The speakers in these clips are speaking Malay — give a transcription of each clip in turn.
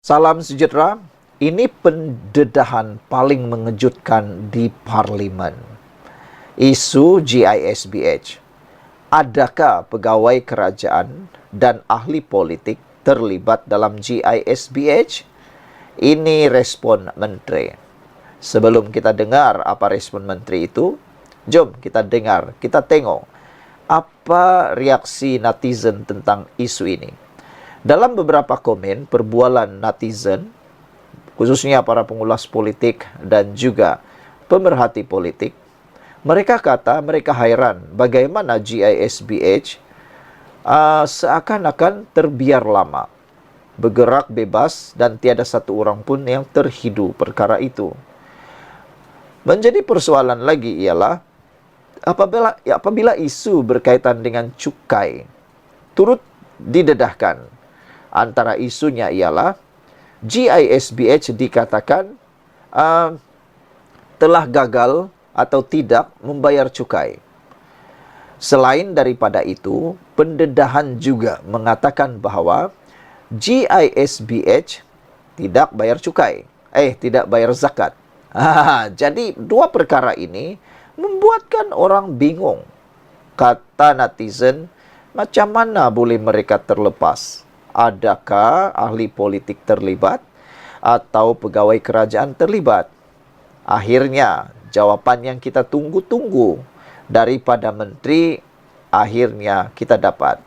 Salam sejahtera. Ini pendedahan paling mengejutkan di parlimen. Isu GISBH. Adakah pegawai kerajaan dan ahli politik terlibat dalam GISBH? Ini respon menteri. Sebelum kita dengar apa respon menteri itu, jom kita dengar, kita tengok apa reaksi netizen tentang isu ini. Dalam beberapa komen, perbualan netizen, khususnya para pengulas politik dan juga pemerhati politik, mereka kata mereka hairan bagaimana GISBH seakan-akan terbiar lama, bergerak bebas dan tiada satu orang pun yang terhidu perkara itu. Menjadi persoalan lagi ialah apabila isu berkaitan dengan cukai turut didedahkan. Antara isunya ialah GISBH dikatakan telah gagal atau tidak membayar cukai. Selain daripada itu, pendedahan juga mengatakan bahawa GISBH tidak bayar cukai, tidak bayar zakat. Jadi dua perkara ini membuatkan orang bingung. Kata netizen, macam mana boleh mereka terlepas? Adakah ahli politik terlibat atau pegawai kerajaan terlibat? Akhirnya, jawapan yang kita tunggu-tunggu daripada menteri, akhirnya kita dapat.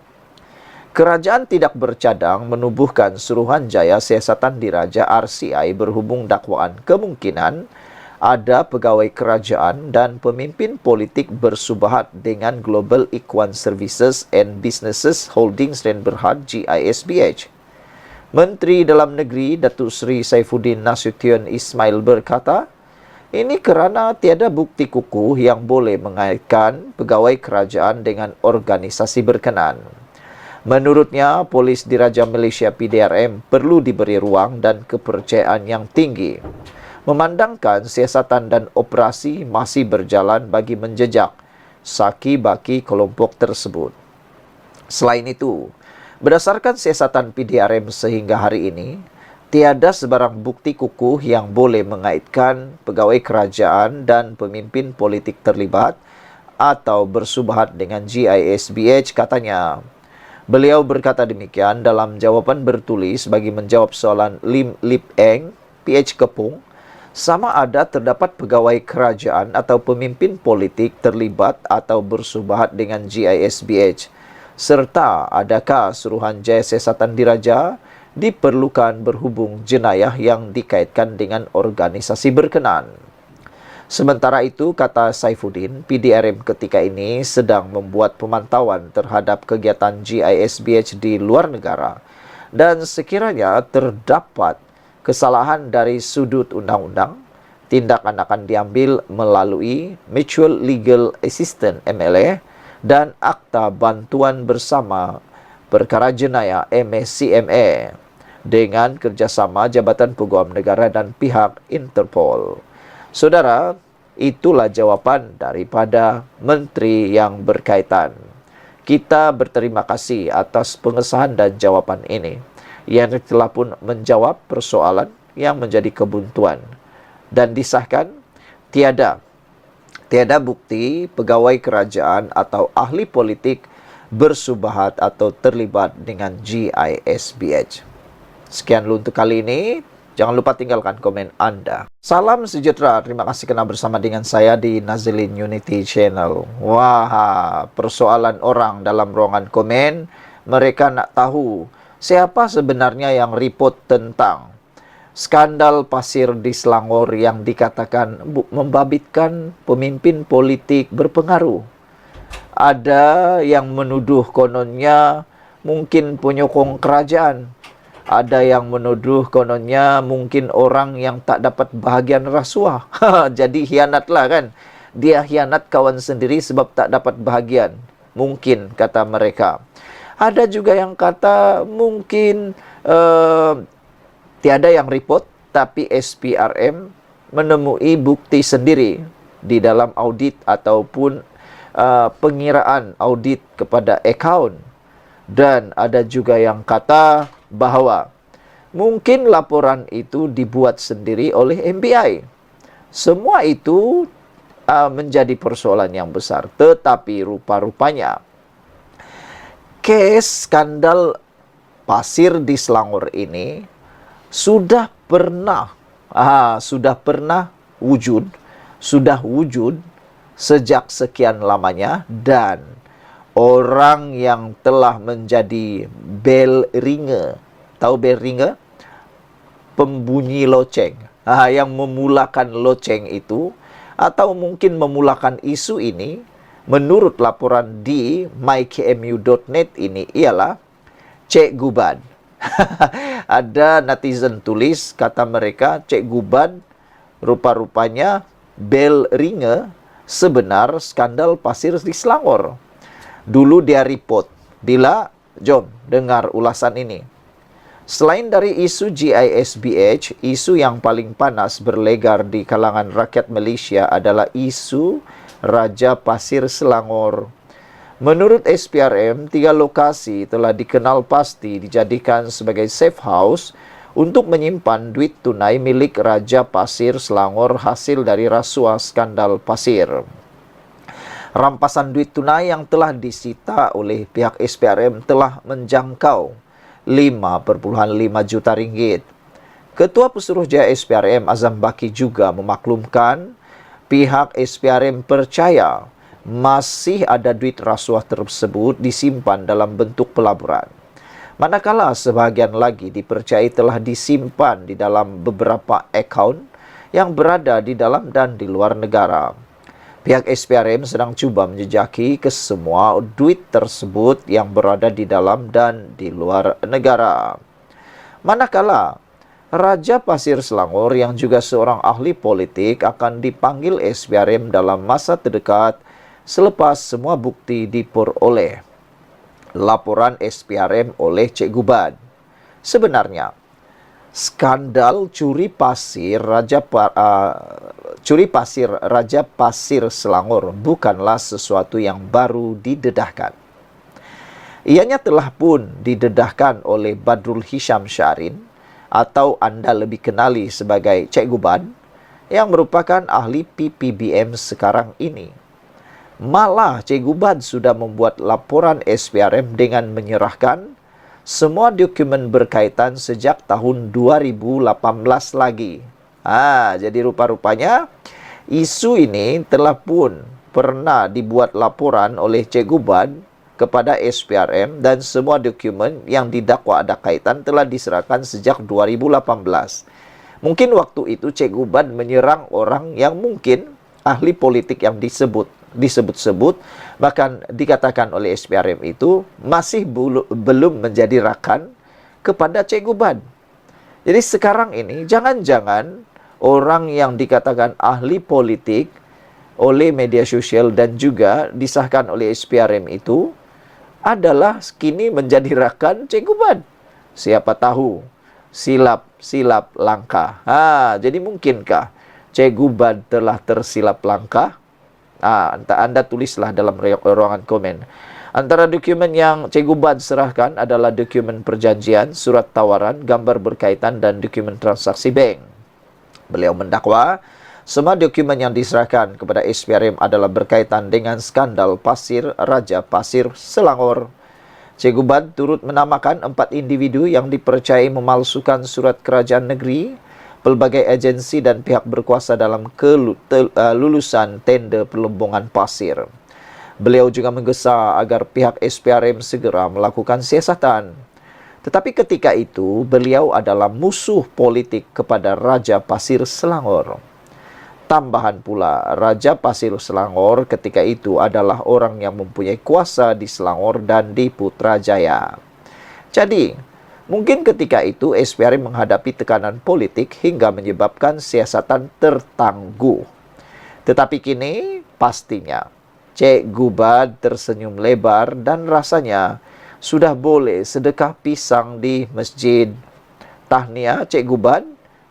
Kerajaan tidak bercadang menubuhkan Suruhanjaya Siasatan Diraja RCI berhubung dakwaan kemungkinan ada pegawai kerajaan dan pemimpin politik bersubahat dengan Global Ikhwan Services and Businesses Holdings dan Berhad GISBH. Menteri Dalam Negeri Datuk Seri Saifuddin Nasution Ismail berkata, ini kerana tiada bukti kukuh yang boleh mengaitkan pegawai kerajaan dengan organisasi berkenaan. Menurutnya, Polis Diraja Malaysia PDRM perlu diberi ruang dan kepercayaan yang tinggi. Memandangkan siasatan dan operasi masih berjalan bagi menjejak saki-baki kelompok tersebut. Selain itu, berdasarkan siasatan PDRM sehingga hari ini, tiada sebarang bukti kukuh yang boleh mengaitkan pegawai kerajaan dan pemimpin politik terlibat atau bersubahat dengan GISBH, katanya. Beliau berkata demikian dalam jawapan bertulis bagi menjawab soalan Lim Lip Eng, PH Kepung, sama ada terdapat pegawai kerajaan atau pemimpin politik terlibat atau bersubahat dengan GISBH, serta adakah Suruhanjaya Siasatan Diraja diperlukan berhubung jenayah yang dikaitkan dengan organisasi berkenaan. Sementara itu, kata Saifuddin, PDRM ketika ini sedang membuat pemantauan terhadap kegiatan GISBH di luar negara dan sekiranya terdapat kesalahan dari sudut undang-undang, tindakan akan diambil melalui Mutual Legal Assistance MLA dan Akta Bantuan Bersama Perkara Jenayah MSCMA dengan kerjasama Jabatan Peguam Negara dan pihak Interpol. Saudara, itulah jawapan daripada menteri yang berkaitan. Kita berterima kasih atas pengesahan dan jawapan ini, yang telah pun menjawab persoalan yang menjadi kebuntuan dan disahkan tiada bukti pegawai kerajaan atau ahli politik bersubahat atau terlibat dengan GISBH. Sekian dulu untuk kali ini. Jangan lupa tinggalkan komen Anda. Salam sejahtera. Terima kasih kerana bersama dengan saya di Nazilin Unity Channel. Wah, persoalan orang dalam ruangan komen, mereka nak tahu siapa sebenarnya yang report tentang skandal pasir di Selangor yang dikatakan membabitkan pemimpin politik berpengaruh. Ada yang menuduh kononnya mungkin penyokong kerajaan. Ada yang menuduh kononnya mungkin orang yang tak dapat bahagian rasuah. Jadi hianatlah kan. Dia hianat kawan sendiri sebab tak dapat bahagian. Mungkin, kata mereka. Ada juga yang kata mungkin tiada yang report, tapi SPRM menemui bukti sendiri di dalam audit ataupun pengiraan audit kepada akaun. Dan ada juga yang kata bahawa Mungkin laporan itu dibuat sendiri oleh MBI. Semua itu menjadi persoalan yang besar. Tetapi rupa-rupanya kes skandal pasir di Selangor ini sudah pernah wujud sejak sekian lamanya, dan orang yang telah menjadi bell ringer, tahu bell ringer? Pembunyi loceng, yang memulakan loceng itu, atau mungkin memulakan isu ini, menurut laporan di mykmu.net ini ialah Cik Gubad. Ada netizen tulis, kata mereka, Cik Gubad rupa-rupanya bell ringer sebenar skandal pasir di Selangor. Dulu dia report, bila, jom dengar ulasan ini. Selain dari isu GISBH, isu yang paling panas berlegar di kalangan rakyat Malaysia adalah isu Raja Pasir Selangor. Menurut SPRM, 3 lokasi telah dikenal pasti dijadikan sebagai safe house untuk menyimpan duit tunai milik Raja Pasir Selangor hasil dari rasuah skandal pasir. Rampasan duit tunai yang telah disita oleh pihak SPRM telah menjangkau 5,5 juta ringgit. Ketua Pesuruhjaya SPRM Azam Baki juga memaklumkan pihak SPRM percaya masih ada duit rasuah tersebut disimpan dalam bentuk pelaburan. Manakala sebahagian lagi dipercayai telah disimpan di dalam beberapa akaun yang berada di dalam dan di luar negara. Pihak SPRM sedang cuba menjejaki kesemua duit tersebut yang berada di dalam dan di luar negara. Manakala Raja Pasir Selangor yang juga seorang ahli politik akan dipanggil SPRM dalam masa terdekat selepas semua bukti diperoleh. Laporan SPRM oleh Cik Gubad. Sebenarnya, skandal curi pasir Raja Pasir Selangor bukanlah sesuatu yang baru didedahkan. Ianya telah pun didedahkan oleh Badrul Hisham Syarin, atau anda lebih kenali sebagai Cik Gubad, yang merupakan ahli PPBM sekarang ini. Malah Cik Gubad sudah membuat laporan SPRM dengan menyerahkan semua dokumen berkaitan sejak tahun 2018 lagi. Jadi rupa-rupanya isu ini telah pun pernah dibuat laporan oleh Cik Gubad kepada SPRM, dan semua dokumen yang didakwa ada kaitan telah diserahkan sejak 2018. Mungkin waktu itu Cik Gubad menyerang orang yang mungkin ahli politik yang disebut-sebut, bahkan dikatakan oleh SPRM itu masih belum menjadi rakan kepada Cik Gubad. Jadi sekarang ini jangan-jangan orang yang dikatakan ahli politik oleh media sosial dan juga disahkan oleh SPRM itu adalah kini menjadi rakan Cik Gubad. Siapa tahu, silap langkah. Jadi mungkinkah Cik Gubad telah tersilap langkah? Anda tulislah dalam ruangan komen. Antara dokumen yang Cik Gubad serahkan adalah dokumen perjanjian, surat tawaran, gambar berkaitan dan dokumen transaksi bank. Beliau mendakwa semua dokumen yang diserahkan kepada SPRM adalah berkaitan dengan skandal pasir Raja Pasir Selangor. Cik Gubad turut menamakan 4 individu yang dipercayai memalsukan surat kerajaan negeri, pelbagai agensi dan pihak berkuasa dalam kelulusan tender pelumbungan pasir. Beliau juga menggesa agar pihak SPRM segera melakukan siasatan. Tetapi ketika itu, beliau adalah musuh politik kepada Raja Pasir Selangor. Tambahan pula, Raja Pasir Selangor ketika itu adalah orang yang mempunyai kuasa di Selangor dan di Putrajaya. Jadi, mungkin ketika itu SPRM menghadapi tekanan politik hingga menyebabkan siasatan tertangguh. Tetapi kini, pastinya, Cik Gubad tersenyum lebar dan rasanya sudah boleh sedekah pisang di masjid. Tahniah Cik Gubad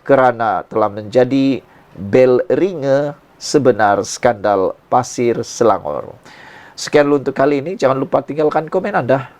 kerana telah menjadi bell ringer sebenar skandal pasir Selangor. Sekian dulu untuk kali ini. Jangan lupa tinggalkan komen Anda.